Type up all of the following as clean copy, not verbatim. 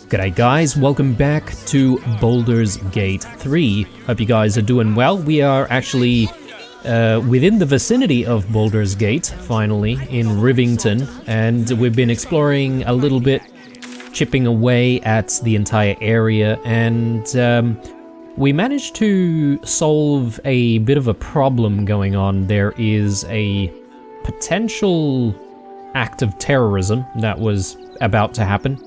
G'day guys, welcome back to Baldur's Gate 3. Hope you guys are doing well. We are actually within the vicinity of Baldur's Gate, finally, in Rivington, and we've been exploring a little bit, chipping away at the entire area, and we managed to solve a bit of a problem going on. There is a potential act of terrorism that was about to happen.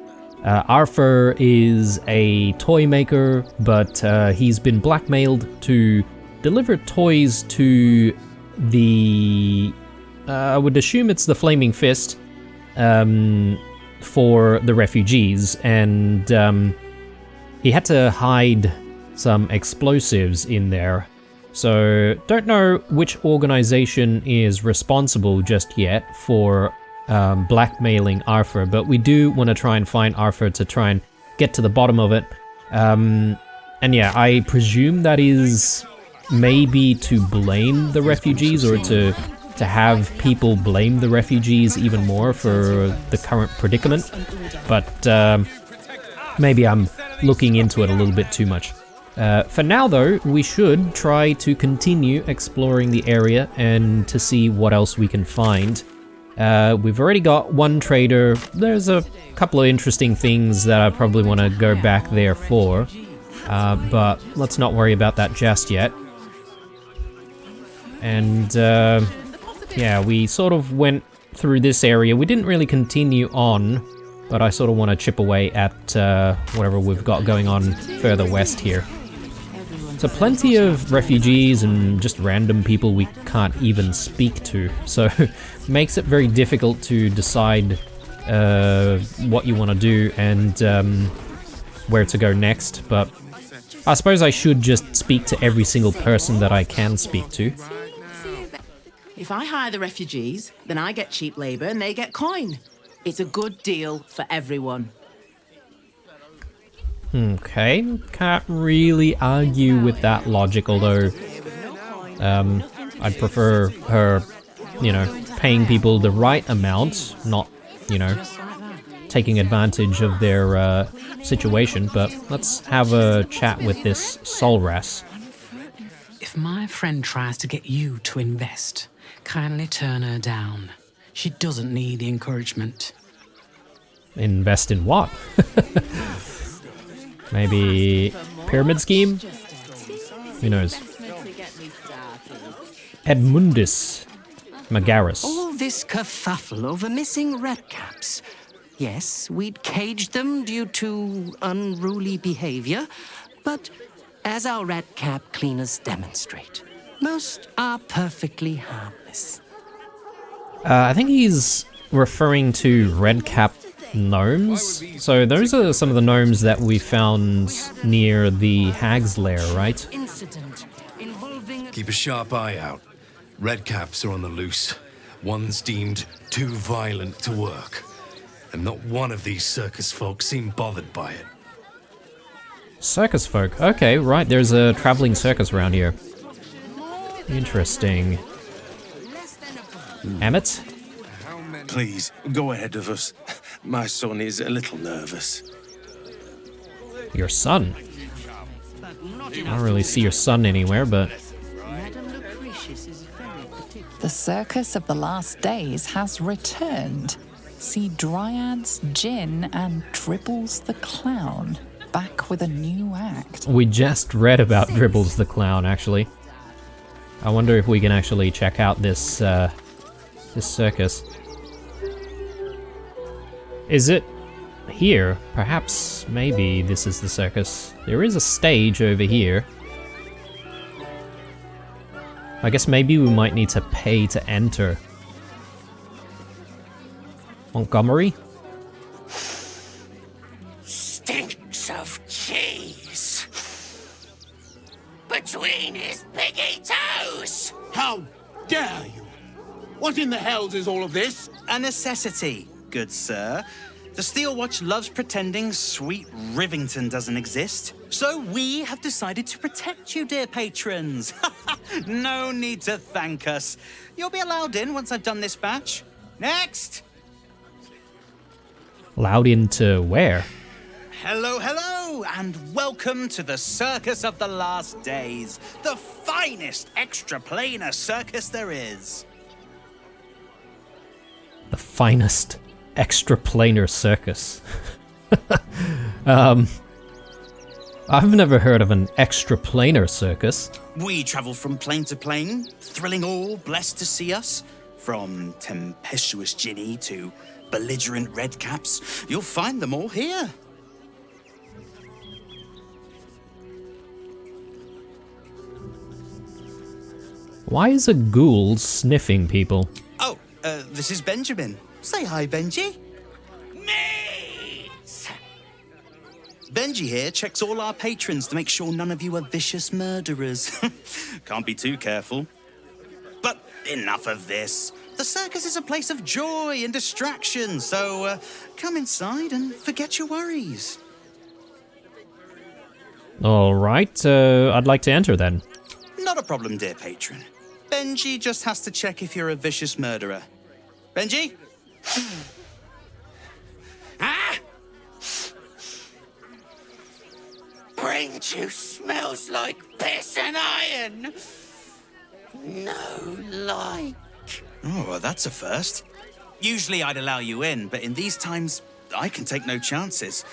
Arthur is a toy maker, but he's been blackmailed to deliver toys to the... I would assume it's the Flaming Fist for the refugees, and he had to hide some explosives in there. So, don't know which organization is responsible just yet for blackmailing Arthur, but we do want to try and find Arthur to try and get to the bottom of it. And yeah, I presume that is maybe to blame the refugees, or to have people blame the refugees even more for the current predicament. But maybe I'm looking into it a little bit too much. For now though, we should try to continue exploring the area and to see what else we can find. We've already got one trader. There's a couple of interesting things that I probably want to go back there for, but let's not worry about that just yet. And yeah, we sort of went through this area. We didn't really continue on, but I sort of want to chip away at whatever we've got going on further west here. So plenty of refugees and just random people we can't even speak to, so makes it very difficult to decide what you want to do and where to go next. But I suppose I should just speak to every single person that I can speak to. If I hire the refugees, then I get cheap labor and they get coin. It's a good deal for everyone. Okay, can't really argue with that logic, although I'd prefer her, you know, paying people the right amount, not, you know, taking advantage of their situation. But let's have a chat with this Solras. If my friend tries to get you to invest, kindly turn her down. She doesn't need the encouragement. Invest in what? Maybe pyramid scheme? Who knows? Edmundus Magaris. All this kerfuffle over missing redcaps. Yes, we'd caged them due to unruly behavior, but as our redcap cleaners demonstrate, most are perfectly harmless. I think he's referring to redcap gnomes. So those are some of the gnomes that we found near the Hag's Lair, right? Keep a sharp eye out. Redcaps are on the loose. One's deemed too violent to work. And not one of these circus folk seem bothered by it. Circus folk. Okay, right. There's a traveling circus around here. Interesting. Emmett? Please, go ahead of us. My son is a little nervous. Your son? I don't really see your son anywhere, but... The circus of the last days has returned. See Dryads, Jinn, and Dribbles the Clown back with a new act. We just read about Dribbles the Clown, actually. I wonder if we can actually check out this, this circus. Is it here? Perhaps, maybe this is the circus. There is a stage over here. I guess maybe we might need to pay to enter. Montgomery? Stinks of cheese between his piggy toes! How dare you! What in the hells is all of this? A necessity, good sir. The Steel Watch loves pretending sweet Rivington doesn't exist. So we have decided to protect you, dear patrons. No need to thank us. You'll be allowed in once I've done this batch. Next! Allowed into where? Hello, hello, and welcome to the Circus of the Last Days, the finest extra-planar circus there is. The finest extra-planar circus. I've never heard of an extra-planar circus. We travel from plane to plane, thrilling all blessed to see us. From tempestuous Ginny to belligerent redcaps, you'll find them all here. Why is a ghoul sniffing people? Oh, this is Benjamin. Say hi, Benji. Meat! Benji here checks all our patrons to make sure none of you are vicious murderers. Can't be too careful. But enough of this. The circus is a place of joy and distraction, so come inside and forget your worries. Alright, I'd like to enter then. Not a problem, dear patron. Benji just has to check if you're a vicious murderer. Benji? Ah! Brain juice smells like piss and iron. No like. Oh, well, that's a first. Usually I'd allow you in, but in these times, I can take no chances.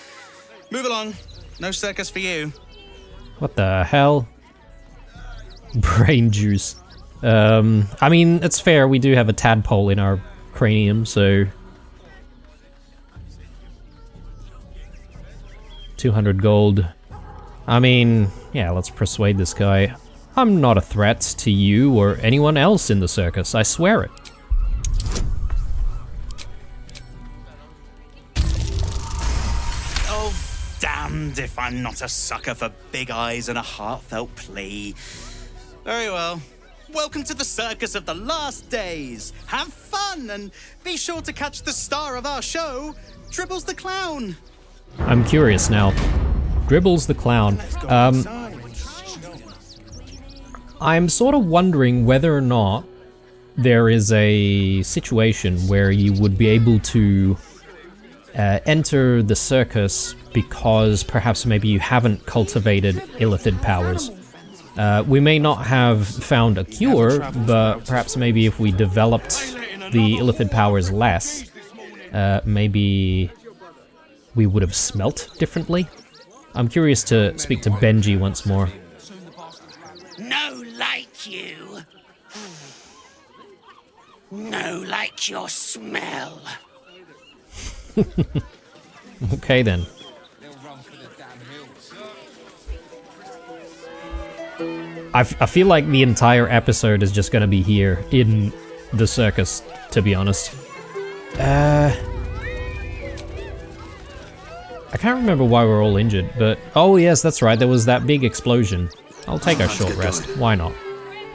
Move along. No circus for you. What the hell? Brain juice. I mean, it's fair, we do have a tadpole in our cranium, so... 200 gold. I mean, yeah, let's persuade this guy. I'm not a threat to you or anyone else in the circus, I swear it. Oh, damned if I'm not a sucker for big eyes and a heartfelt plea. Very well. Welcome to the Circus of the Last Days. Have fun and be sure to catch the star of our show, Dribbles the Clown. I'm curious now. Dribbles the Clown. I'm sort of wondering whether or not there is a situation where you would be able to enter the circus because perhaps maybe you haven't cultivated illithid powers. We may not have found a cure, but perhaps maybe if we developed the illithid powers less, maybe we would have smelt differently. I'm curious to speak to Benji once more. No like you. No like your smell. Okay then. I feel like the entire episode is just gonna be here in the circus, to be honest. I can't remember why we're all injured, but... Oh yes, that's right, there was that big explosion. I'll take a short rest, why not?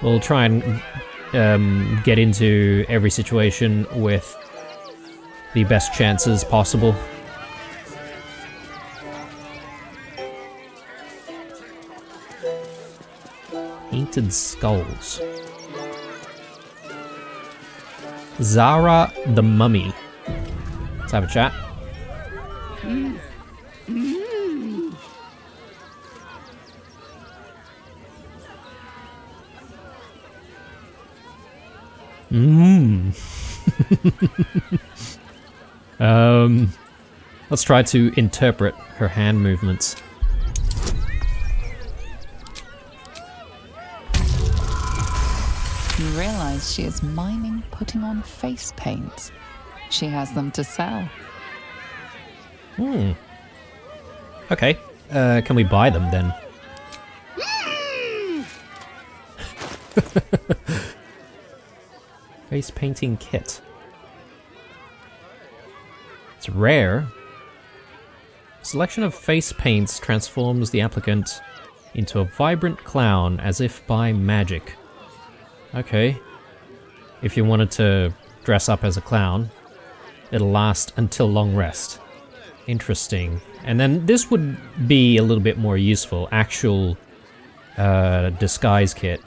We'll try and get into every situation with the best chances possible. Painted skulls. Zara the Mummy. Let's have a chat. Let's try to interpret her hand movements. You realize she is mining putting on face paints. She has them to sell. Okay. Can we buy them then? Face painting kit. It's rare. Selection of face paints transforms the applicant into a vibrant clown as if by magic. Okay. If you wanted to dress up as a clown, it'll last until long rest. Interesting. And then this would be a little bit more useful. Actual disguise kit.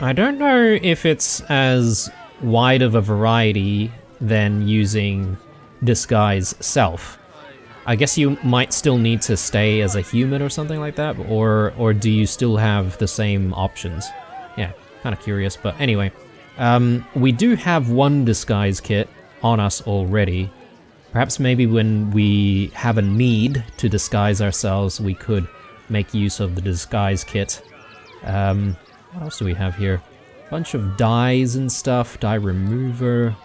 I don't know if it's as wide of a variety than using disguise self. I guess you might still need to stay as a human or something like that, or do you still have the same options? Yeah, kind of curious, but anyway. We do have one disguise kit on us already. Perhaps maybe when we have a need to disguise ourselves, we could make use of the disguise kit. What else do we have here? Bunch of dyes and stuff, dye remover.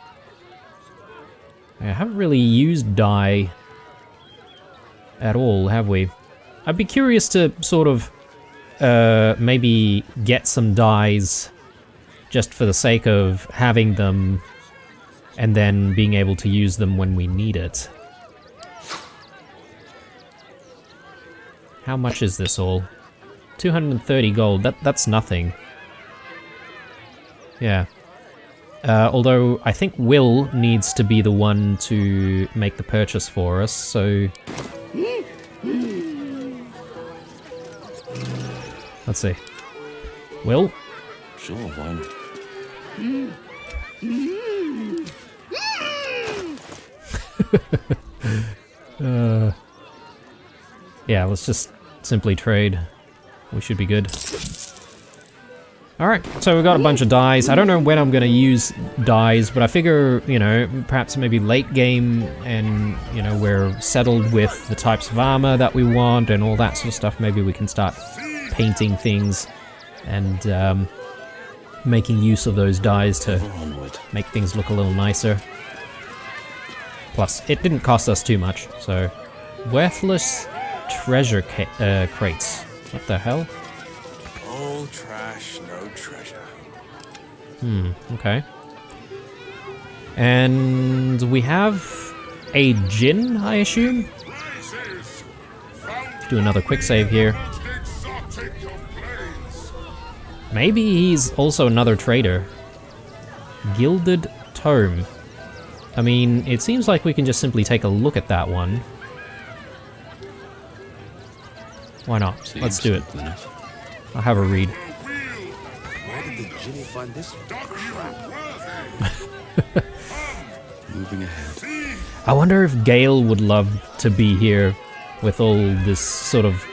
I haven't really used dye at all, have we? I'd be curious to sort of maybe get some dyes just for the sake of having them and then being able to use them when we need it. How much is this all? 230 gold, that's nothing. Yeah. Although I think Will needs to be the one to make the purchase for us, so... Let's see. Will? Sure, why not? Yeah, let's just simply trade. We should be good. Alright, so we've got a bunch of dyes. I don't know when I'm going to use dyes, but I figure, you know, perhaps maybe late game and, you know, we're settled with the types of armor that we want and all that sort of stuff. Maybe we can start painting things and making use of those dyes to make things look a little nicer. Plus, it didn't cost us too much, so... Worthless treasure crates. What the hell? All trash, no treasure. Okay. And we have a djinn, I assume? Do another quick save here. Maybe he's also another trader. Gilded Tome. I mean, it seems like we can just simply take a look at that one. Why not? Let's do it. I'll have a read. Where did the Jimmy find this crap? Moving ahead. I wonder if Gale would love to be here with all this sort of,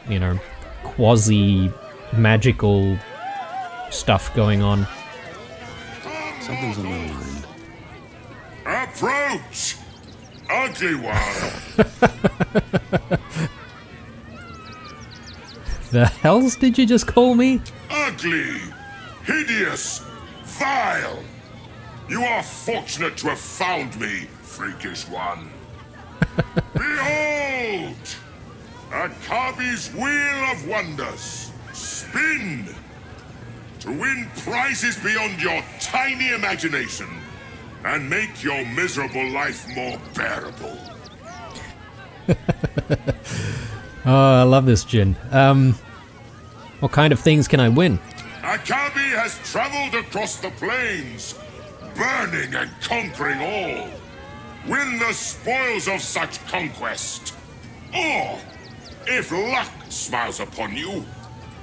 you know, quasi-magical stuff going on. Something's on my mind. Approach! Ugly one! The hells did you just call me? Ugly! Hideous! Vile! You are fortunate to have found me, freakish one. Behold! Akabi's Wheel of Wonders. Spin! To win prizes beyond your tiny imagination and make your miserable life more bearable. Oh, I love this djinn. What kind of things can I win? Akabi has traveled across the plains, burning and conquering all. Win the spoils of such conquest. Or, if luck smiles upon you,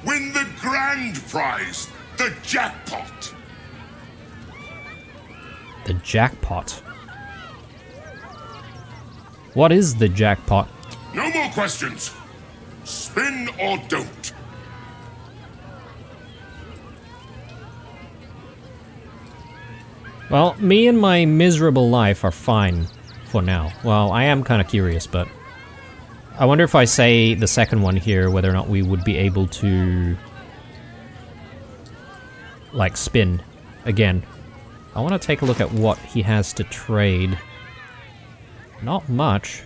win the grand prize, the jackpot. The jackpot? What is the jackpot? No more questions. Spin or don't. Well, me and my miserable life are fine for now. Well, I am kind of curious, but... I wonder if I say the second one here, whether or not we would be able to... like, spin again. I want to take a look at what he has to trade. Not much.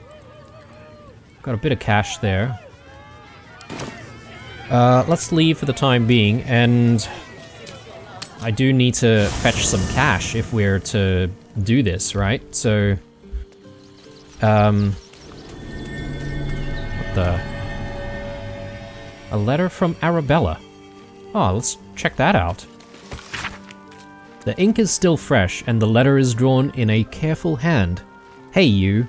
Got a bit of cash there. Let's leave for the time being, and... I do need to fetch some cash if we're to do this, right? So... What the... A letter from Arabella. Oh, let's check that out. The ink is still fresh, and the letter is drawn in a careful hand. Hey, you.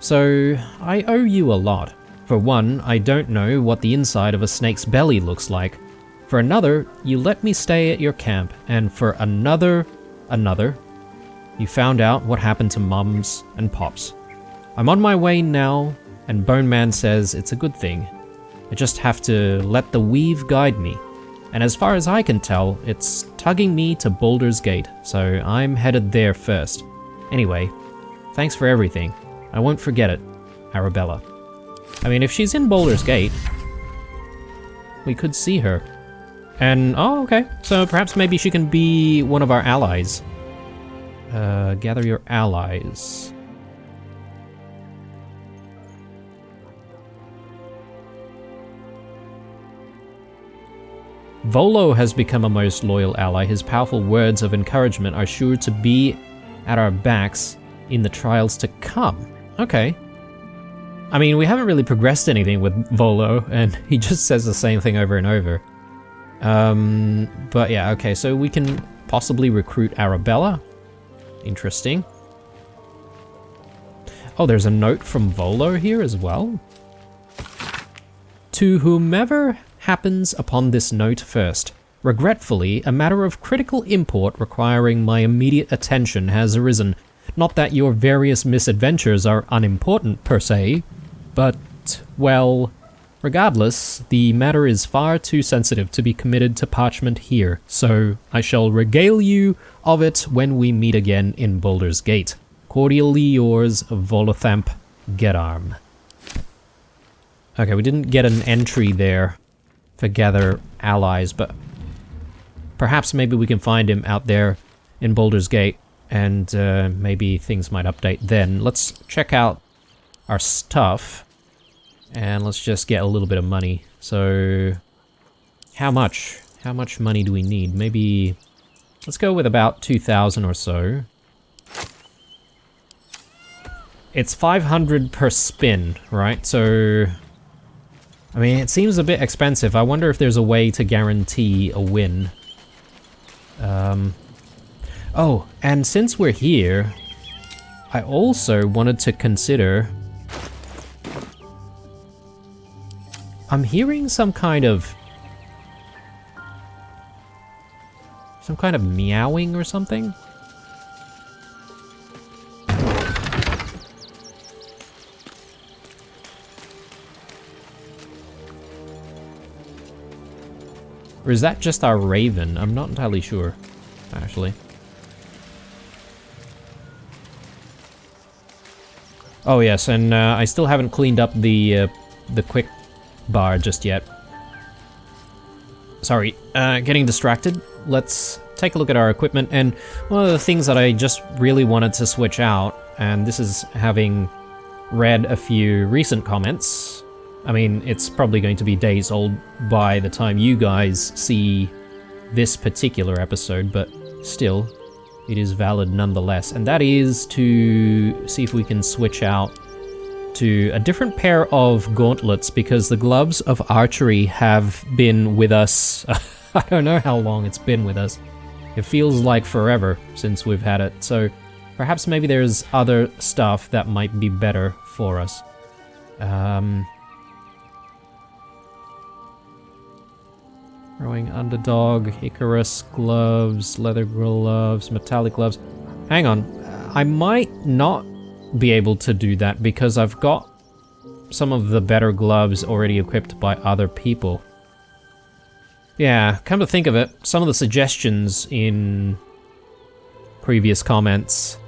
So, I owe you a lot. For one, I don't know what the inside of a snake's belly looks like. For another, you let me stay at your camp, and for another, you found out what happened to Mums and Pops. I'm on my way now And Bone Man says it's a good thing. I just have to let the weave guide me. And as far as I can tell, it's tugging me to Baldur's Gate, so I'm headed there first. Anyway, thanks for everything. I won't forget it, Arabella. I mean, if she's in Baldur's Gate, we could see her. And, oh, okay. So perhaps maybe she can be one of our allies. Gather your allies. Volo has become a most loyal ally. His powerful words of encouragement are sure to be at our backs in the trials to come. Okay. I mean, we haven't really progressed anything with Volo, and he just says the same thing over and over. But yeah, okay, so we can possibly recruit Arabella. Interesting. Oh, there's a note from Volo here as well. To whomever happens upon this note first, regretfully, a matter of critical import requiring my immediate attention has arisen. Not that your various misadventures are unimportant per se, but, well, regardless, the matter is far too sensitive to be committed to parchment here, so I shall regale you of it when we meet again in Baldur's Gate. Cordially yours, Volothamp Gedarm. Okay, we didn't get an entry there for gather allies, but perhaps maybe we can find him out there in Baldur's Gate, and maybe things might update then. Let's check out our stuff, and let's just get a little bit of money. So, how much? How much money do we need? Maybe, let's go with about 2,000 or so. It's 500 per spin, right? So, I mean, it seems a bit expensive. I wonder if there's a way to guarantee a win. Oh, and since we're here, I also wanted to consider... I'm hearing some kind of meowing or something? Or is that just our raven? I'm not entirely sure, actually. Oh yes, and I still haven't cleaned up the quick bar just yet. Sorry, getting distracted. Let's take a look at our equipment, and one of the things that I just really wanted to switch out, and this is having read a few recent comments. I mean, it's probably going to be days old by the time you guys see this particular episode, but still, it is valid nonetheless. And that is to see if we can switch out to a different pair of gauntlets, because the gloves of archery have been with us. I don't know how long it's been with us. It feels like forever since we've had it, so perhaps maybe there's other stuff that might be better for us. Growing Underdog, Icarus gloves, leather gloves, metallic gloves. Hang on, I might not be able to do that because I've got some of the better gloves already equipped by other people. Yeah, come to think of it, some of the suggestions in previous comments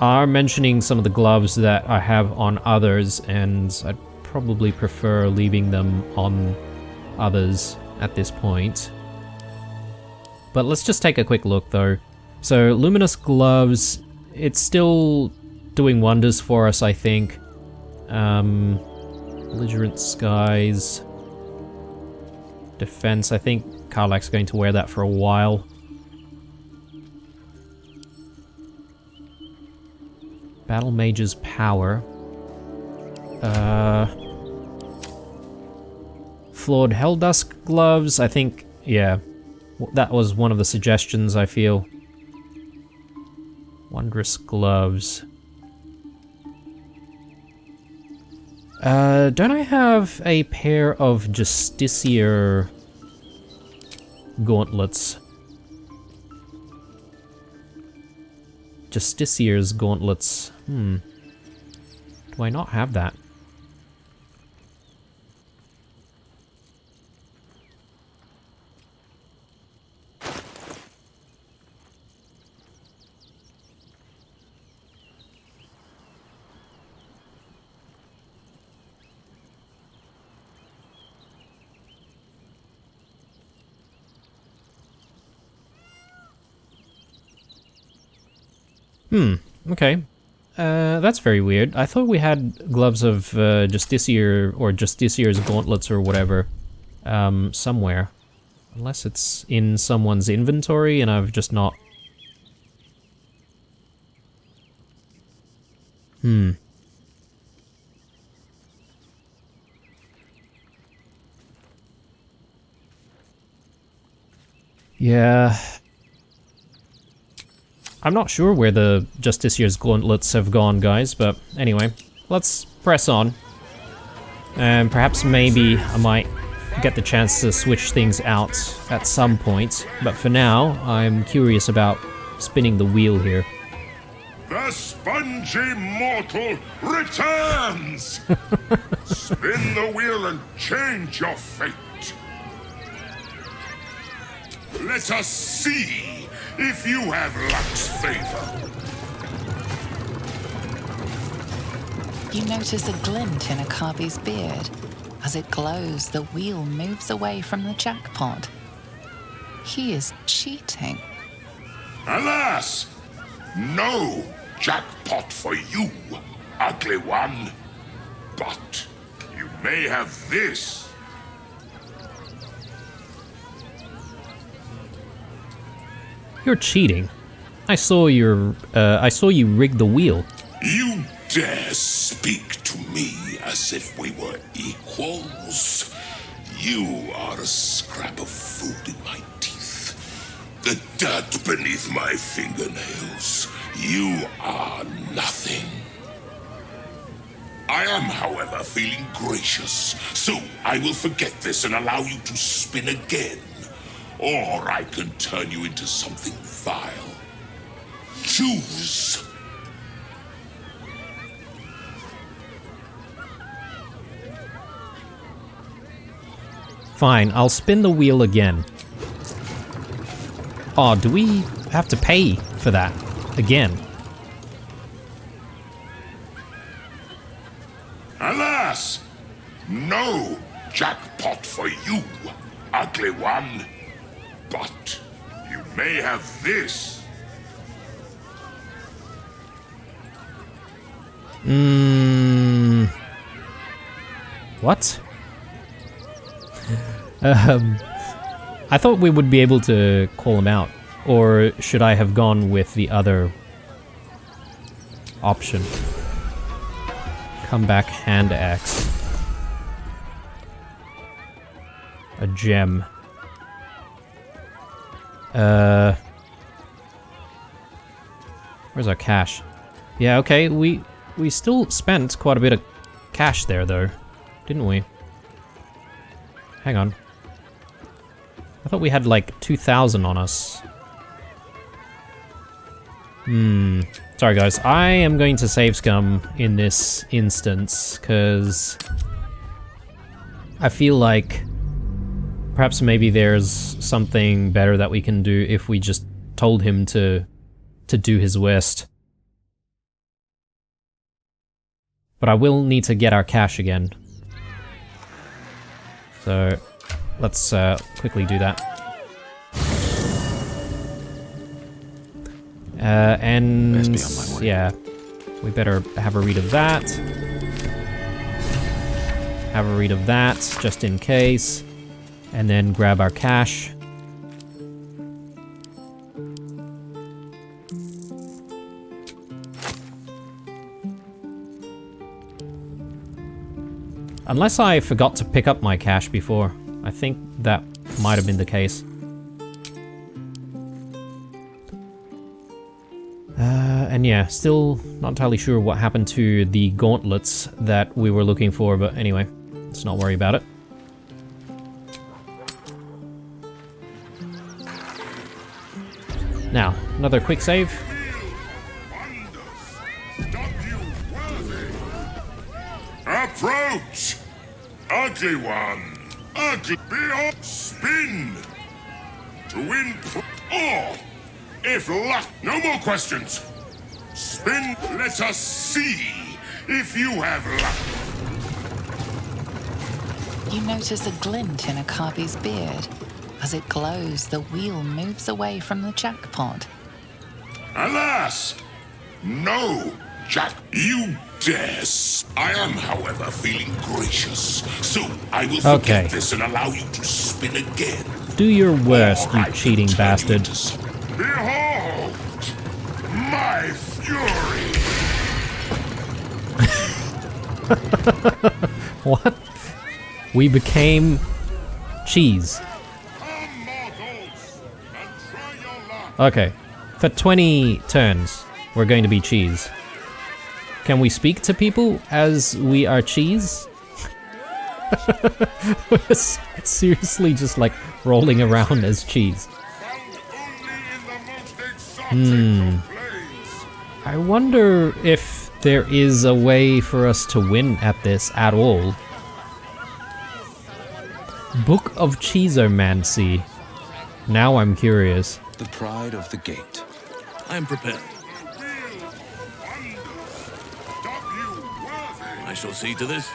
are mentioning some of the gloves that I have on others, and I'd probably prefer leaving them on others at this point. But let's just take a quick look though. So, luminous gloves, it's still doing wonders for us, I think. Belligerent skies. Defense, I think Karlach's going to wear that for a while. Battle Mage's power. Flawed Helldusk gloves, I think, yeah. That was one of the suggestions, I feel. Wondrous gloves. Don't I have a pair of Justiciar gauntlets? Justiciar's gauntlets. Do I not have that? Okay. That's very weird. I thought we had gloves of Justiciar or Justiciar's gauntlets or whatever somewhere. Unless it's in someone's inventory and I've just not... Yeah... I'm not sure where the Justiciar's gauntlets have gone, guys, but anyway, let's press on. And perhaps maybe I might get the chance to switch things out at some point, but for now, I'm curious about spinning the wheel here. The spongy mortal returns! Spin the wheel and change your fate. Let us see if you have luck's favor. You notice a glint in Akabi's beard. As it glows, the wheel moves away from the jackpot. He is cheating. Alas! No jackpot for you, ugly one. But you may have this. You're cheating. I saw you rig the wheel. You dare speak to me as if we were equals? You are a scrap of food in my teeth. The dirt beneath my fingernails. You are nothing. I am, however, feeling gracious, so I will forget this and allow you to spin again. Or I can turn you into something vile. Choose. Fine, I'll spin the wheel again. Oh, do we have to pay for that again? Alas! No jackpot for you, ugly one. But you may have this. What? I thought we would be able to call him out. Or should I have gone with the other option? Comeback hand axe. A gem. Where's our cash? Yeah, okay, we still spent quite a bit of cash there, though, didn't we? Hang on. I thought we had, like, 2,000 on us. Sorry, guys. I am going to save scum in this instance, because I feel like perhaps maybe there's something better that we can do if we just told him to do his worst. But I will need to get our cash again. So, let's quickly do that. And Best be on my way. yeah, we better have a read of that. Have a read of that, just in case. And then grab our cash. Unless I forgot to pick up my cash before. I think that might have been the case. And yeah, still not entirely sure what happened to the gauntlets that we were looking for, but anyway, let's not worry about it. Now, another quick save. Approach! Ugly one! Ugly beyond spin! To win or, if luck, no more questions. Spin, let us see if you have luck. You notice a glint in Akabi's beard. As it glows, the wheel moves away from the jackpot. Alas! No, Jack, you dare. I am, however, feeling gracious. So I will forget this and allow you to spin again. Do your worst, you cheating bastard. Behold! My fury! What? We became cheese. Okay. For 20 turns, we're going to be cheese. Can we speak to people as we are cheese? We're seriously just like rolling around as cheese. I wonder if there is a way for us to win at this at all. Book of Cheesomancy. Now I'm curious. The pride of the gate. I am prepared. I shall see to this.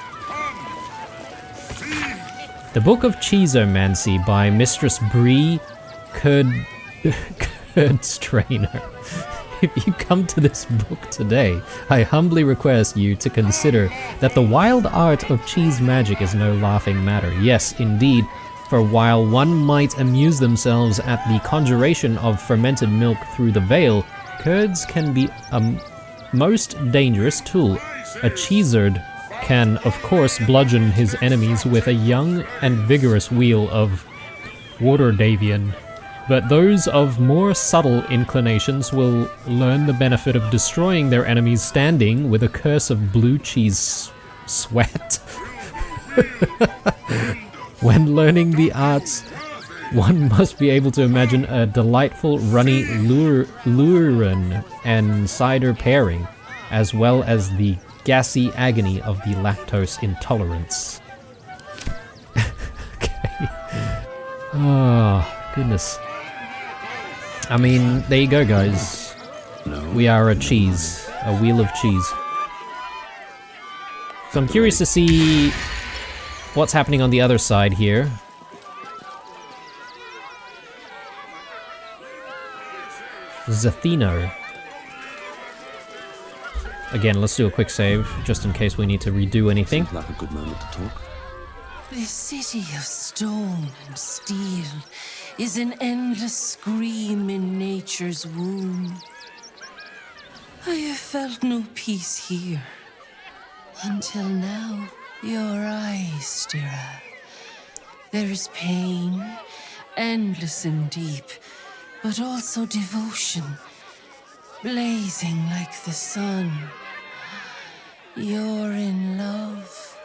The Book of Cheesomancy by Mistress Bree Strainer. If you come to this book today, I humbly request you to consider that the wild art of cheese magic is no laughing matter. Yes, indeed, for while one might amuse themselves at the conjuration of fermented milk through the veil, curds can be a most dangerous tool. A cheesard can, of course, bludgeon his enemies with a young and vigorous wheel of Waterdavian, but those of more subtle inclinations will learn the benefit of destroying their enemies standing with a curse of blue cheese sweat. When learning the arts, one must be able to imagine a delightful runny luren and cider pairing, as well as the gassy agony of the lactose intolerance. Okay. Oh, goodness. I mean, there you go, guys. We are a cheese. A wheel of cheese. So I'm curious to see what's happening on the other side here. Zathino. Again, let's do a quick save, just in case we need to redo anything. Seems like a good moment to talk. This city of stone and steel is an endless scream in nature's womb. I have felt no peace here. Until now, your eyes, Stira. There is pain, endless and deep, but also devotion, blazing like the sun. You're in love,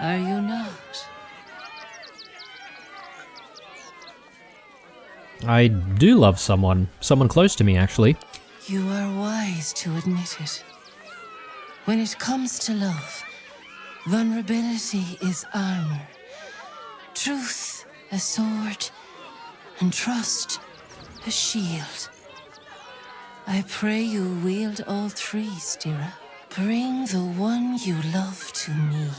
are you not? I do love someone close to me, actually. You are wise to admit it. When it comes to love, vulnerability is armor, truth a sword, and trust a shield. I pray you wield all three, Stira. Bring the one you love to me.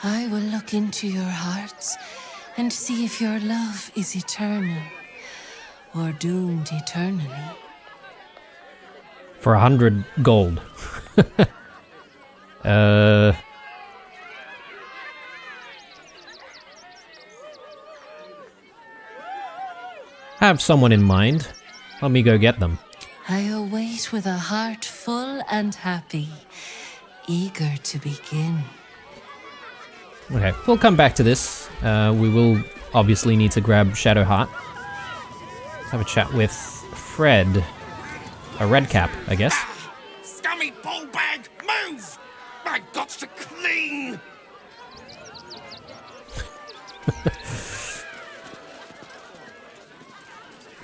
I will look into your hearts and see if your love is eternal or doomed eternally. For 100 gold. Have someone in mind. Let me go get them. I await with a heart full and happy, eager to begin. Okay, we'll come back to this. We will obviously need to grab Shadowheart. Let's have a chat with Fred. A Redcap, I guess. Scummy ball bag, move! My got's to clean!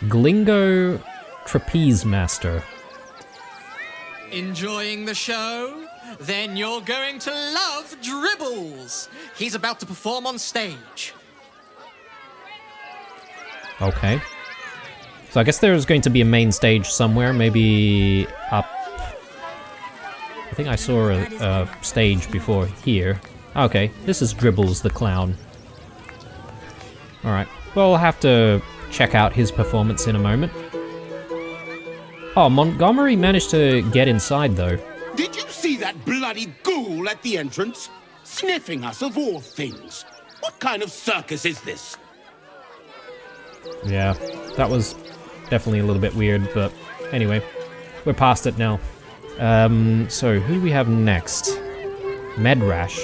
Glingo Trapeze Master. Enjoying the show? Then you're going to love Dribbles. He's about to perform on stage. Okay. So I guess there's going to be a main stage somewhere, maybe up... I think I saw a stage before here. Okay, this is Dribbles the Clown. Alright, well, we'll have to check out his performance in a moment. Oh, Montgomery managed to get inside, though. Did you see that bloody ghoul at the entrance? Sniffing us of all things. What kind of circus is this? Yeah, that was definitely a little bit weird, but anyway, we're past it now. So who do we have next? Medrash.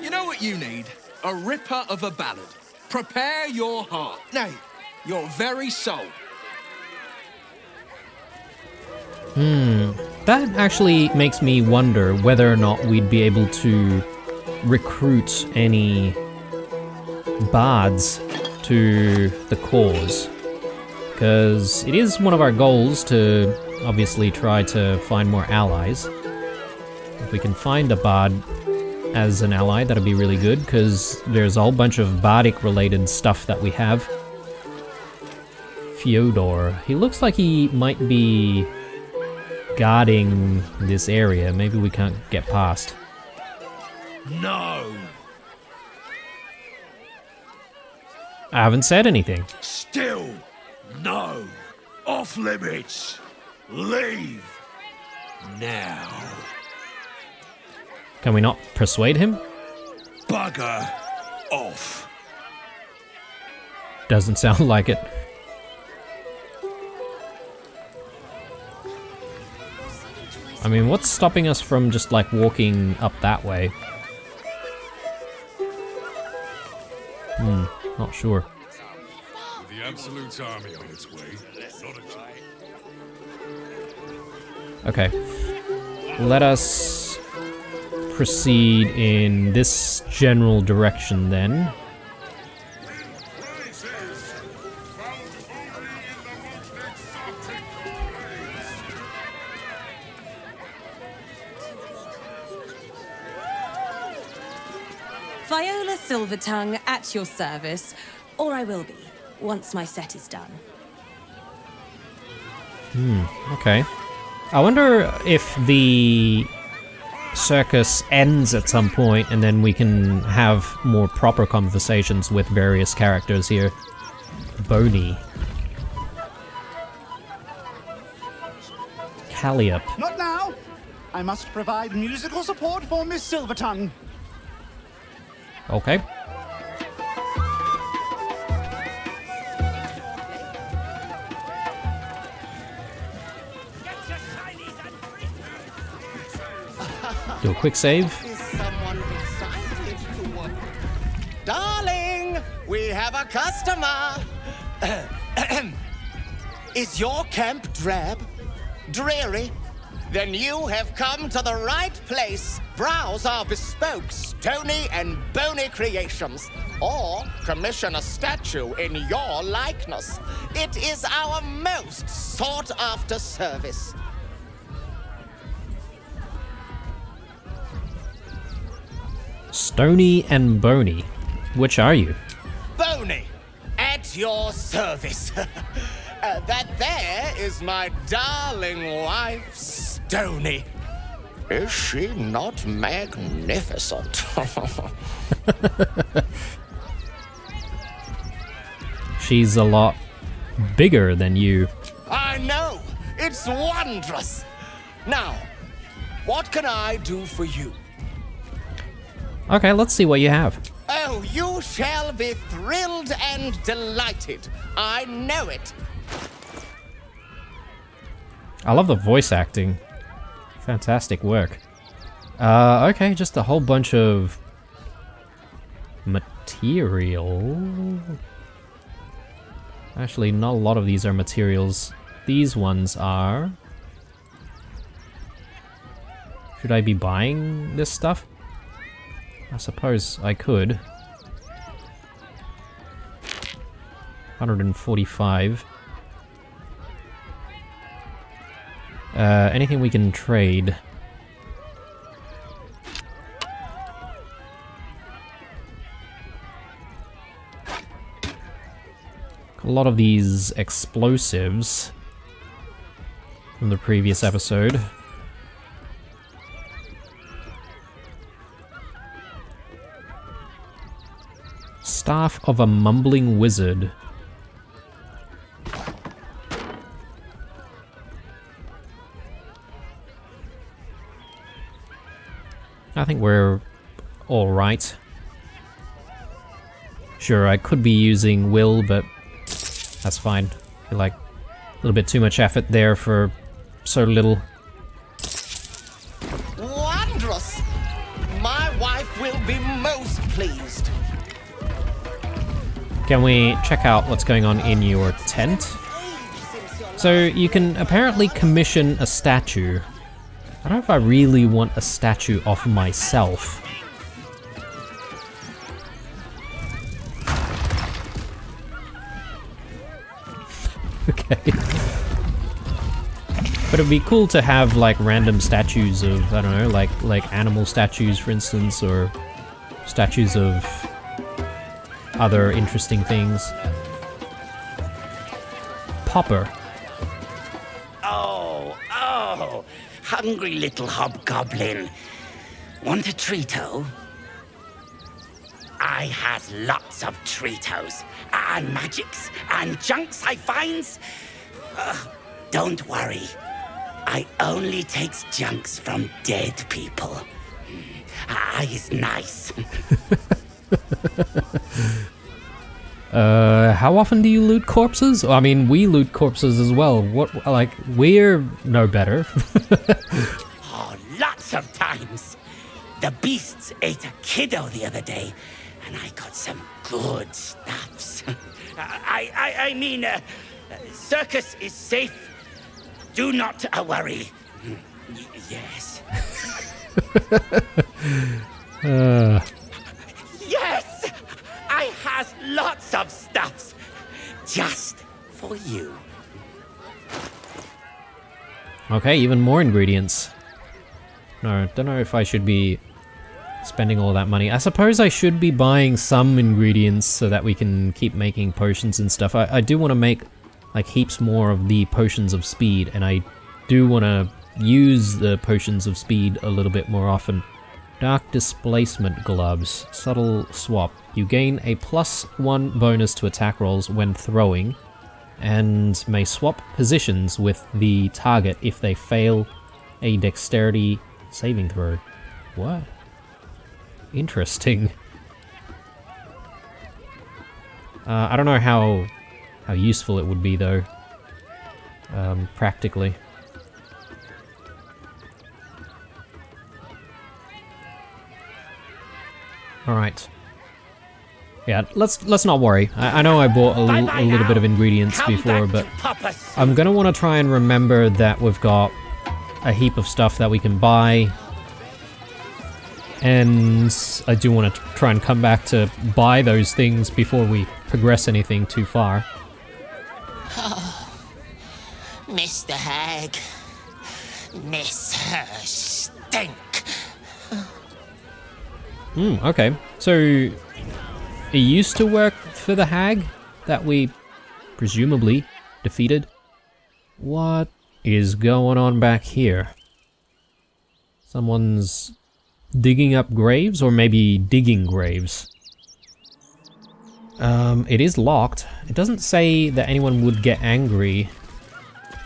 You know what you need? A ripper of a ballad. Prepare your heart. Nay, your very soul. That actually makes me wonder whether or not we'd be able to recruit any bards to the cause. Because it is one of our goals to obviously try to find more allies. If we can find a bard as an ally, that'd be really good, because there's a whole bunch of bardic related stuff that we have. Fyodor. He looks like he might be guarding this area. Maybe we can't get past. No. I haven't said anything. Still, no. Off limits. Leave. Now. Can we not persuade him? Bugger off. Doesn't sound like it. I mean, what's stopping us from just, like, walking up that way? Not sure. With the Absolute army on its way, not a... Okay. Let us proceed in this general direction, then. Viola Silvertongue at your service, or I will be, once my set is done. Okay. I wonder if the circus ends at some point and then we can have more proper conversations with various characters here. Boney. Calliope. Not now! I must provide musical support for Miss Silvertongue. Okay. Do a quick save. Is someone excited to Darling, we have a customer. Is your camp drab? Dreary? Then you have come to the right place. Browse our bespoke, stony and bony creations, or commission a statue in your likeness. It is our most sought-after service. Stony and bony. Which are you? Bony, at your service. That there is my darling wife, Stony. Is she not magnificent? She's a lot bigger than you. I know! It's wondrous! Now, what can I do for you? Okay, let's see what you have. Oh, you shall be thrilled and delighted. I know it. I love the voice acting. Fantastic work. Okay, just a whole bunch of material. Actually, not a lot of these are materials. These ones are... Should I be buying this stuff? I suppose I could. 145. Anything we can trade? A lot of these explosives from the previous episode. Staff of a Mumbling Wizard. I think we're alright. Sure, I could be using Will, but that's fine. I feel like a little bit too much effort there for so little. Wondrous! My wife will be most pleased. Can we check out what's going on in your tent? So you can apparently commission a statue. I don't know if I really want a statue of myself. Okay. But it'd be cool to have like random statues of, I don't know, like animal statues for instance, or statues of other interesting things. Popper. Oh, hungry little hobgoblin. Want a treato? I has lots of treatos, and magics, and junks I finds. Don't worry, I only takes junks from dead people. I is nice. How often do you loot corpses? I mean, we loot corpses as well. What, like, we're no better. Lots of times. The beasts ate a kiddo the other day, and I got some good stuffs. I mean, circus is safe. Do not worry. Yes. Yes! I has lots of stuffs. Just for you. Okay, even more ingredients. No, don't know if I should be spending all that money. I suppose I should be buying some ingredients so that we can keep making potions and stuff. I do want to make like heaps more of the potions of speed, and I do want to use the potions of speed a little bit more often. Dark Displacement Gloves. Subtle Swap. You gain a +1 bonus to attack rolls when throwing, and may swap positions with the target if they fail a dexterity saving throw. What? Interesting. I don't know how useful it would be though, practically. Alright. Yeah, let's not worry. I know I bought a little bit of ingredients before, but I'm gonna want to try and remember that we've got a heap of stuff that we can buy. And I do want to try and come back to buy those things before we progress anything too far. Oh, Mr. Hag. Miss her stink. Okay. So, it used to work for the hag that we presumably defeated. What is going on back here? Someone's digging up graves, or maybe digging graves. It is locked. It doesn't say that anyone would get angry,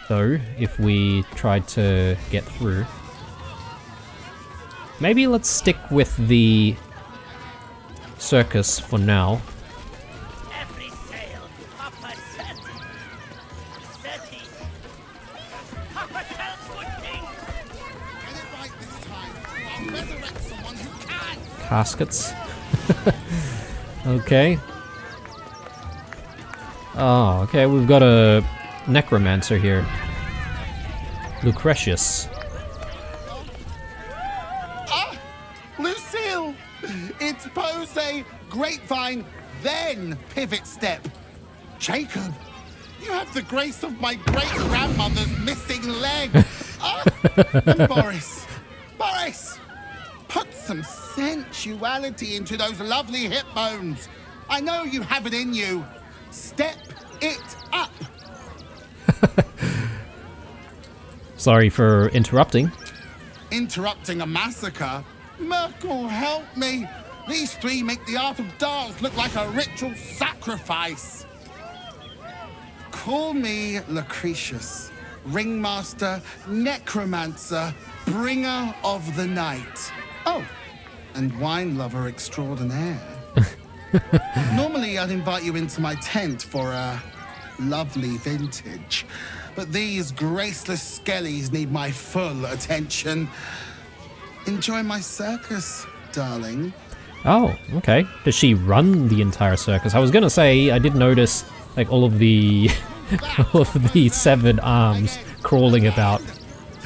though, if we tried to get through. Maybe let's stick with the circus for now. Caskets. Okay. Oh, okay, we've got a necromancer here. Lucretius. Lucille! It's pose, grapevine, then pivot step. Jacob, you have the grace of my great-grandmother's missing leg. And Boris, put some sensuality into those lovely hip bones. I know you have it in you. Step it up. Sorry for interrupting. Interrupting a massacre? Merkel, help me. These three make the art of dance look like a ritual sacrifice. Call me Lucretius, ringmaster, necromancer, bringer of the night. Oh, and wine lover extraordinaire. Normally I'd invite you into my tent for a lovely vintage, but these graceless skellies need my full attention. Enjoy my circus, darling. Oh, okay. Does she run the entire circus? I was gonna say, I did notice, like, all of the all of the 7 arms crawling about,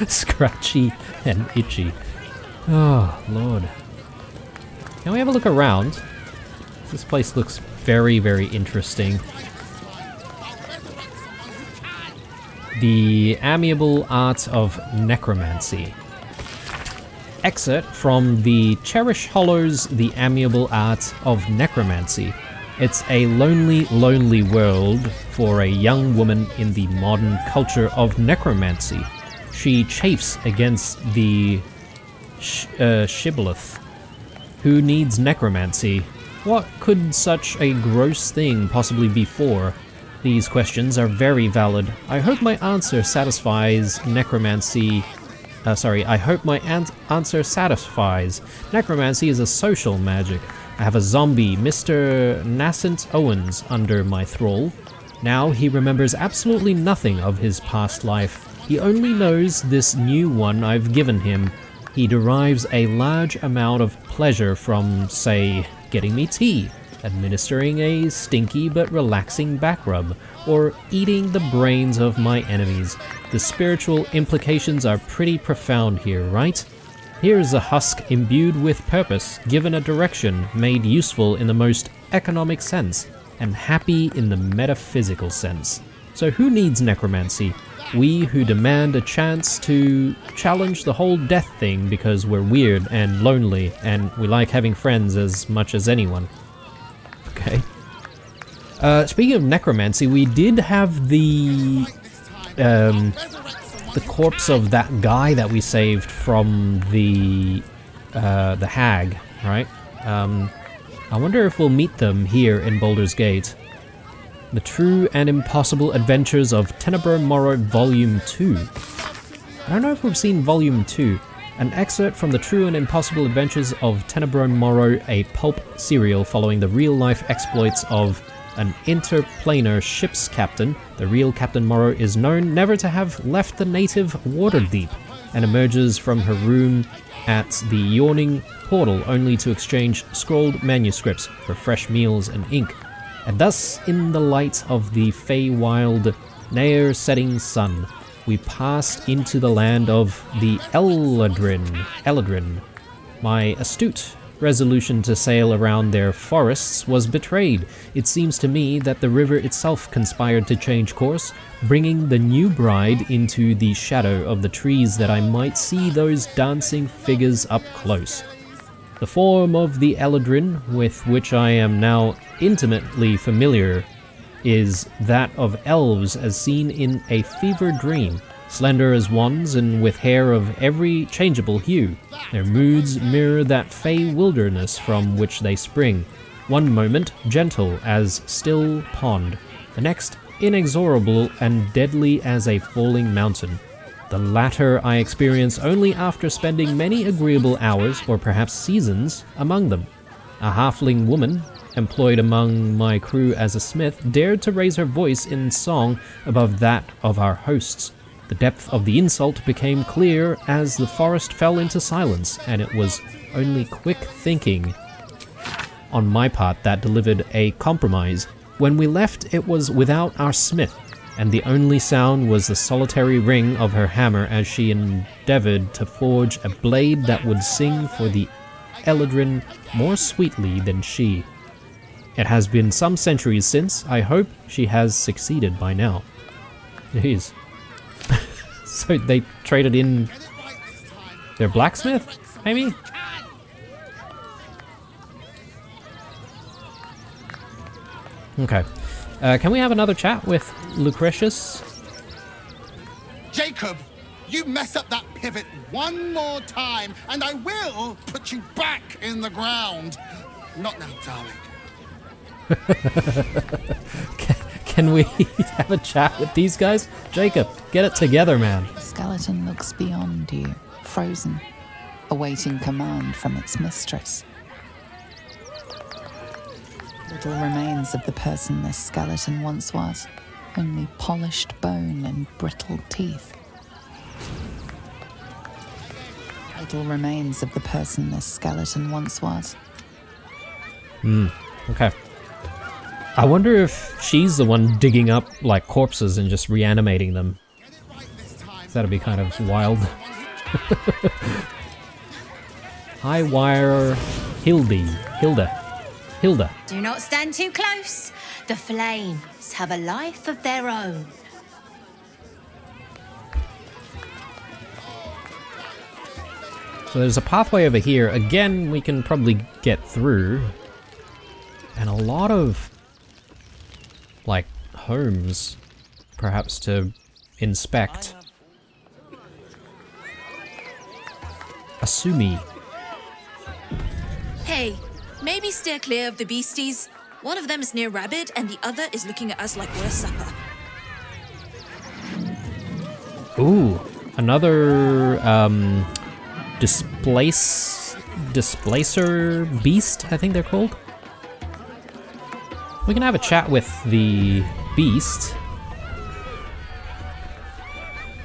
scratchy and itchy. Oh, Lord. Can we have a look around? This place looks very, very interesting. The Amiable Art of Necromancy. Excerpt from the Cherish Hollows, The Amiable Art of Necromancy. It's a lonely, lonely world for a young woman in the modern culture of necromancy. She chafes against the shibboleth. Who needs necromancy? What could such a gross thing possibly be for? These questions are very valid. I hope my answer satisfies necromancy. I hope my answer satisfies. Necromancy is a social magic. I have a zombie, Mr. Nascent Owens, under my thrall. Now he remembers absolutely nothing of his past life. He only knows this new one I've given him. He derives a large amount of pleasure from, say, getting me tea, administering a stinky but relaxing back rub, or eating the brains of my enemies. The spiritual implications are pretty profound here, right? Here's a husk imbued with purpose, given a direction, made useful in the most economic sense, and happy in the metaphysical sense. So who needs necromancy? We who demand a chance to challenge the whole death thing because we're weird and lonely, and we like having friends as much as anyone. Okay. Speaking of necromancy, we did have the corpse of that guy that we saved from the hag, right? I wonder if we'll meet them here in Baldur's Gate. The True and Impossible Adventures of Tenebro Morrow Volume 2. I don't know if we've seen Volume 2. An excerpt from The True and Impossible Adventures of Tenebro Morrow, a pulp serial following the real-life exploits of an interplanar ship's captain. The real Captain Morrow is known never to have left the native Waterdeep, and emerges from her room at the Yawning Portal only to exchange scrolled manuscripts for fresh meals and ink. And thus, in the light of the Feywild, near-setting sun, we passed into the land of the Eladrin. My astute resolution to sail around their forests was betrayed. It seems to me that the river itself conspired to change course, bringing the new bride into the shadow of the trees that I might see those dancing figures up close. The form of the Eladrin, with which I am now intimately familiar, is that of elves as seen in a fever dream, slender as wands and with hair of every changeable hue. Their moods mirror that fey wilderness from which they spring, one moment gentle as still pond, the next inexorable and deadly as a falling mountain. The latter I experience only after spending many agreeable hours, or perhaps seasons, among them. A halfling woman, employed among my crew as a smith, dared to raise her voice in song above that of our hosts. The depth of the insult became clear as the forest fell into silence, and it was only quick thinking on my part that delivered a compromise. When we left, it was without our smith, and the only sound was the solitary ring of her hammer as she endeavored to forge a blade that would sing for the Eladrin more sweetly than she. It has been some centuries since. I hope she has succeeded by now. Jeez. So they traded in their blacksmith, maybe? Okay. Can we have another chat with Lucretius? Jacob, you mess up that pivot one more time, and I will put you back in the ground. Not now, darling. Can we have a chat with these guys? Jacob, get it together, man. The skeleton looks beyond you, frozen, awaiting command from its mistress. Little remains of the person this skeleton once was, only polished bone and brittle teeth. Little remains of the person this skeleton once was. Okay. I wonder if she's the one digging up, like, corpses and just reanimating them. That'd be kind of wild. High wire Hilda. Do not stand too close. The flames have a life of their own. So there's a pathway over here. Again, we can probably get through. And a lot of, like, homes, perhaps, to inspect. Asumi. Hey, maybe steer clear of the beasties. One of them is near Rabbit, and the other is looking at us like we're supper. Ooh, another displacer beast, I think they're called. We can have a chat with the beast.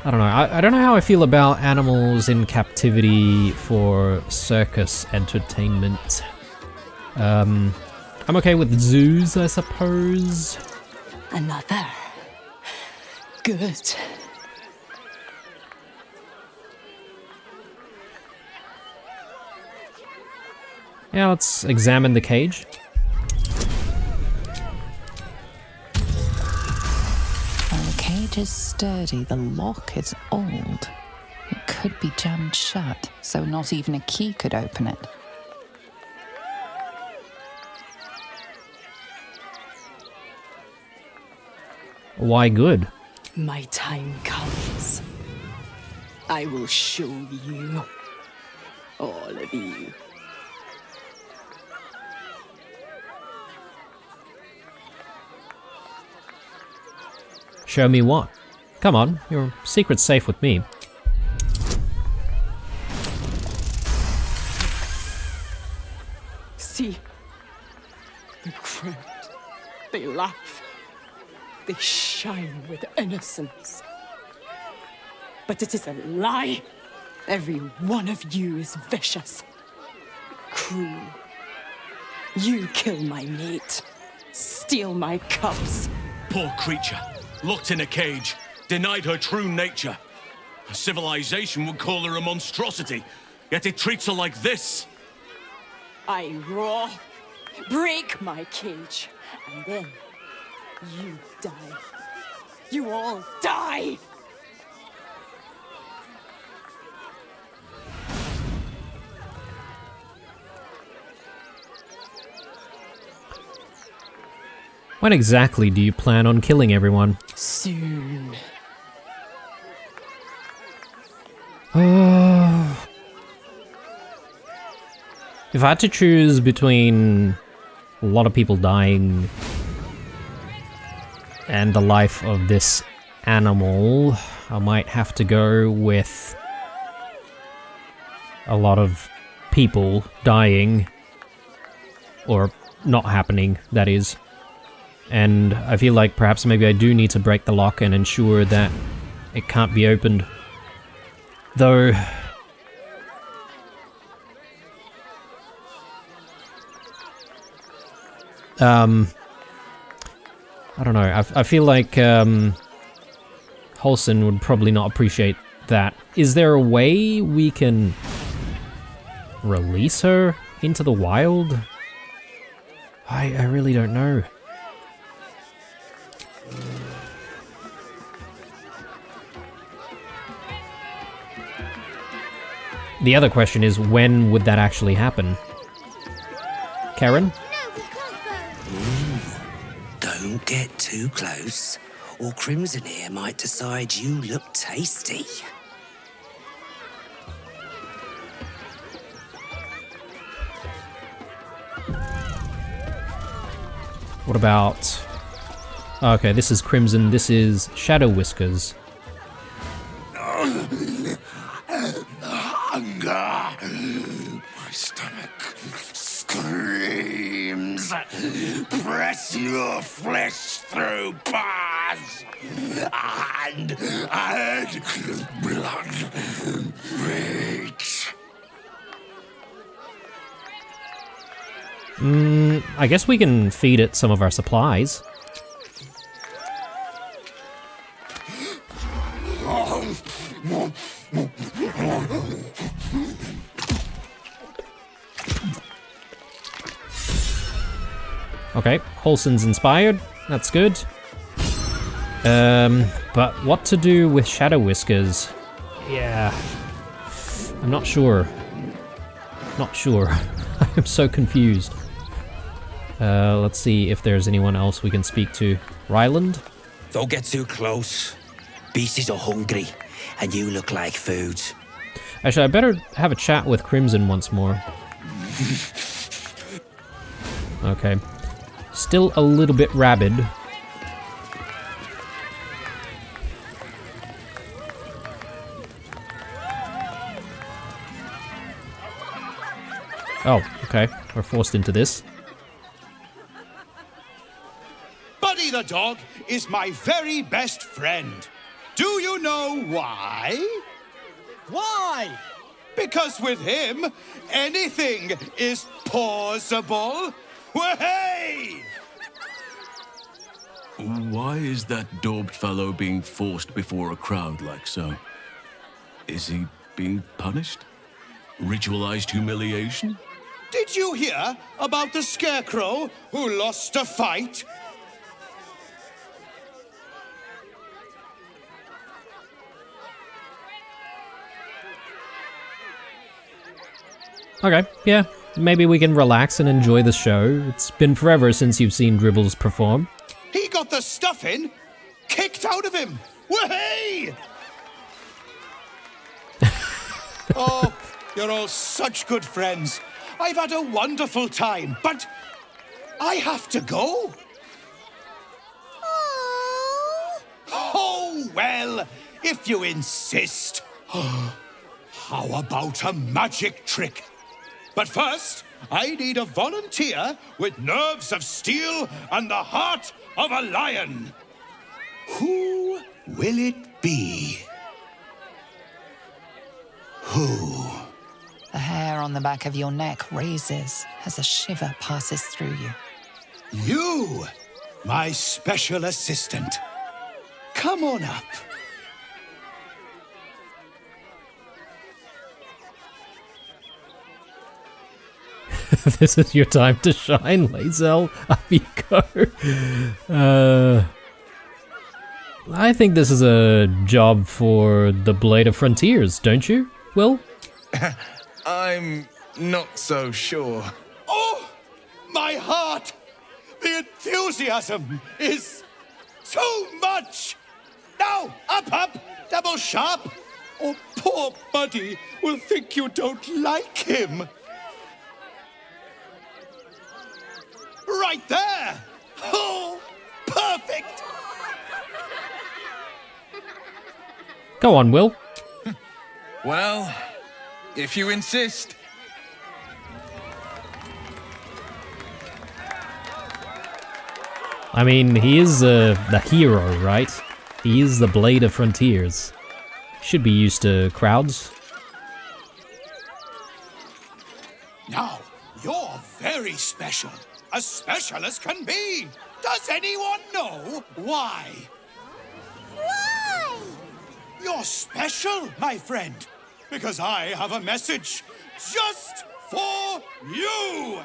I don't know. I don't know how I feel about animals in captivity for circus entertainment. I'm okay with zoos, I suppose. Another. Good. Yeah, let's examine the cage. While the cage is sturdy, the lock is old. It could be jammed shut, so not even a key could open it. Why good? My time comes. I will show you. All of you. Show me what? Come on, your secret's safe with me. See, the crowd, they laugh. They shine with innocence. But it is a lie. Every one of you is vicious, cruel. You kill my mate, steal my cubs. Poor creature, locked in a cage, denied her true nature. A civilization would call her a monstrosity, yet it treats her like this. I roar, break my cage, and then you die. You all die! When exactly do you plan on killing everyone? Soon. If I had to choose between a lot of people dying and the life of this animal, I might have to go with a lot of people dying, or not happening, that is. And I feel like perhaps maybe I do need to break the lock and ensure that it can't be opened. Though... I don't know, I feel like Holson would probably not appreciate that. Is there a way we can release her into the wild? I really don't know. The other question is, when would that actually happen? Karen? Don't get too close, or Crimson here might decide you look tasty. What about... Okay, this is Crimson, this is Shadow Whiskers. Hunger! My stomach screams. Press your flesh through bars and add blood rage. I guess we can feed it some of our supplies. Okay, Wholeson's inspired. That's good. But what to do with Shadow Whiskers? Yeah, I'm not sure. Not sure. I'm so confused. Let's see if there's anyone else we can speak to. Ryland? Don't get too close. Beasties are hungry, and you look like food. Actually, I better have a chat with Crimson once more. Okay. Still a little bit rabid. Oh, okay. We're forced into this. Buddy the dog is my very best friend. Do you know why? Why? Because with him, anything is possible. Way! Why is that daubed fellow being forced before a crowd like so? Is he being punished? Ritualized humiliation? Did you hear about the scarecrow who lost a fight? Okay, yeah. Maybe we can relax and enjoy the show. It's been forever since you've seen Dribbles perform. He got the stuffing kicked out of him. Way! Oh, you're all such good friends. I've had a wonderful time, but I have to go. Oh, well, if you insist. How about a magic trick? But first, I need a volunteer with nerves of steel and the heart of a lion. Who will it be? Who? The hair on the back of your neck raises as a shiver passes through you. You, my special assistant. Come on up. This is your time to shine, Lae'zel. Up you go. I think this is a job for the Blade of Frontiers, don't you, Will? I'm not so sure. Oh, my heart! The enthusiasm is too much! Now, up, double sharp, or poor Buddy will think you don't like him. Right there! Oh, perfect! Go on, Will. Well, if you insist. I mean, he is the hero, right? He is the Blade of Frontiers. Should be used to crowds. Now, you're very special. As special as can be. Does anyone know why? Why? You're special, my friend, because I have a message just for you.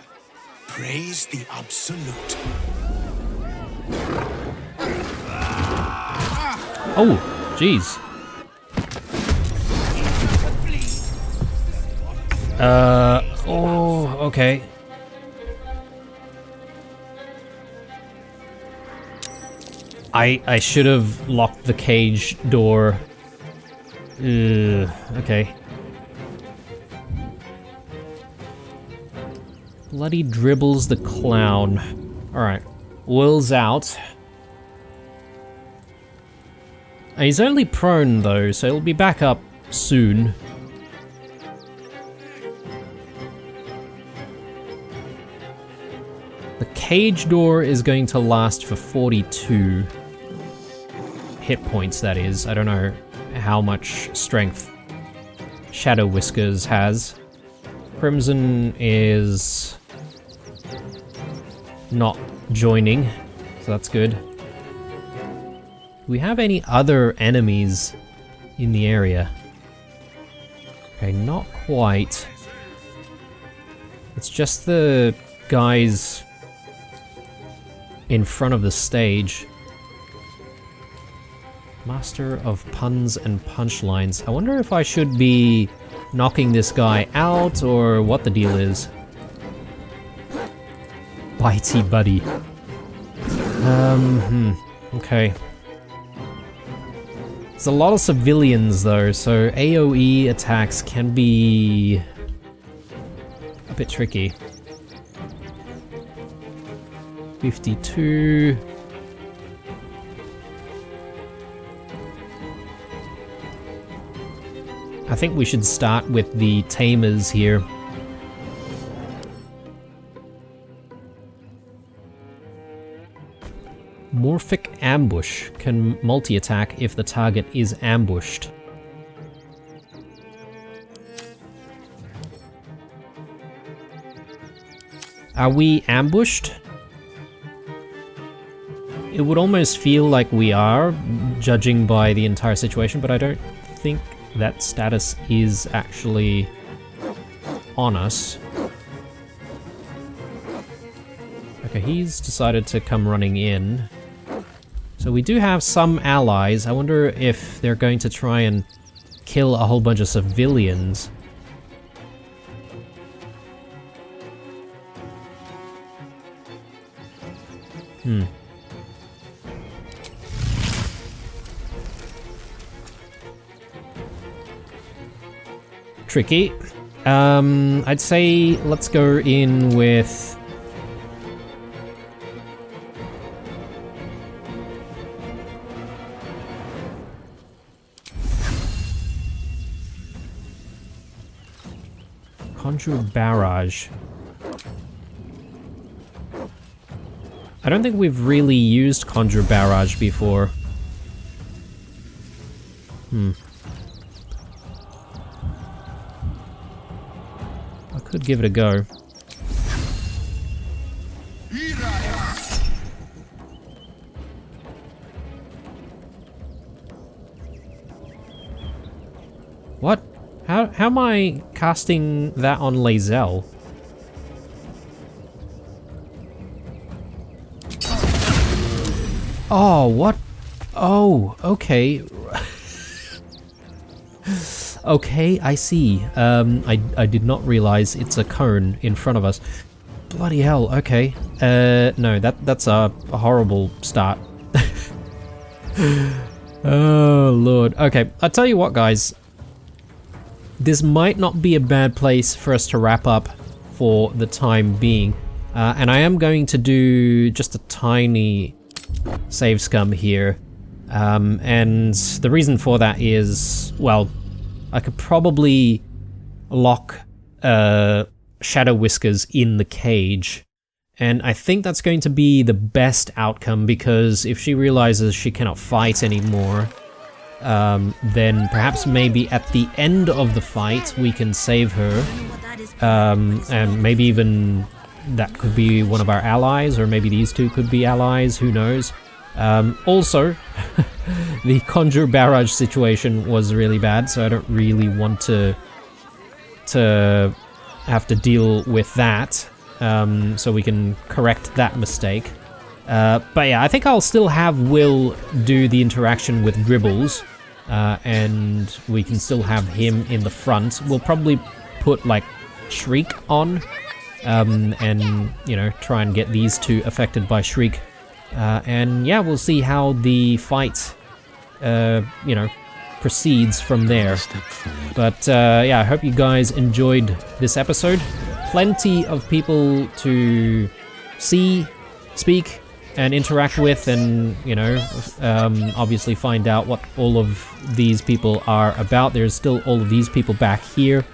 Praise the Absolute. Oh, jeez. Oh, okay. I should have locked the cage door. Okay. Bloody Dribbles the Clown. Alright. Will's out. He's only prone though, so he'll be back up soon. The cage door is going to last for 42 hit points, that is. I don't know how much strength Shadow Whiskers has. Crimson is not joining, so that's good. Do we have any other enemies in the area? Okay, not quite. It's just the guys in front of the stage. Master of Puns and Punchlines. I wonder if I should be knocking this guy out or what the deal is. Bitey buddy. Okay. There's a lot of civilians though, so AoE attacks can be a bit tricky. 52. I think we should start with the Tamers here. Morphic Ambush can multi-attack if the target is ambushed. Are we ambushed? It would almost feel like we are, judging by the entire situation, but I don't think that status is actually on us. Okay, he's decided to come running in. So we do have some allies. I wonder if they're going to try and kill a whole bunch of civilians. Tricky. I'd say let's go in with... Conjure Barrage. I don't think we've really used Conjure Barrage before. I could give it a go. What? How am I casting that on Lae'zel? Oh, what? Oh, okay. Okay, I see. I did not realize it's a cone in front of us. Bloody hell, okay. No, that's a horrible start. Oh, Lord. Okay, I'll tell you what, guys. This might not be a bad place for us to wrap up for the time being. And I am going to do just a tiny save scum here. And the reason for that is, well, I could probably lock Shadow Whiskers in the cage. And I think that's going to be the best outcome, because if she realizes she cannot fight anymore, then perhaps maybe at the end of the fight we can save her. And maybe even that could be one of our allies, or maybe these two could be allies, who knows. Also, the Conjure Barrage situation was really bad, so I don't really want to have to deal with that, so we can correct that mistake. But yeah, I think I'll still have Will do the interaction with Dribbles, and we can still have him in the front. We'll probably put like Shriek on, and, you know, try and get these two affected by Shriek. And yeah, we'll see how the fight, you know, proceeds from there. But yeah, I hope you guys enjoyed this episode. Plenty of people to see, speak, and interact with, and, you know, obviously find out what all of these people are about. There's still all of these people back here,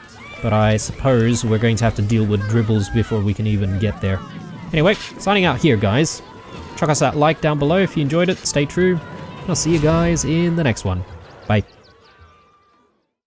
but I suppose we're going to have to deal with dribbles before we can even get there. Anyway, signing out here, guys. Chuck us that like down below if you enjoyed it. Stay true. I'll see you guys in the next one. Bye.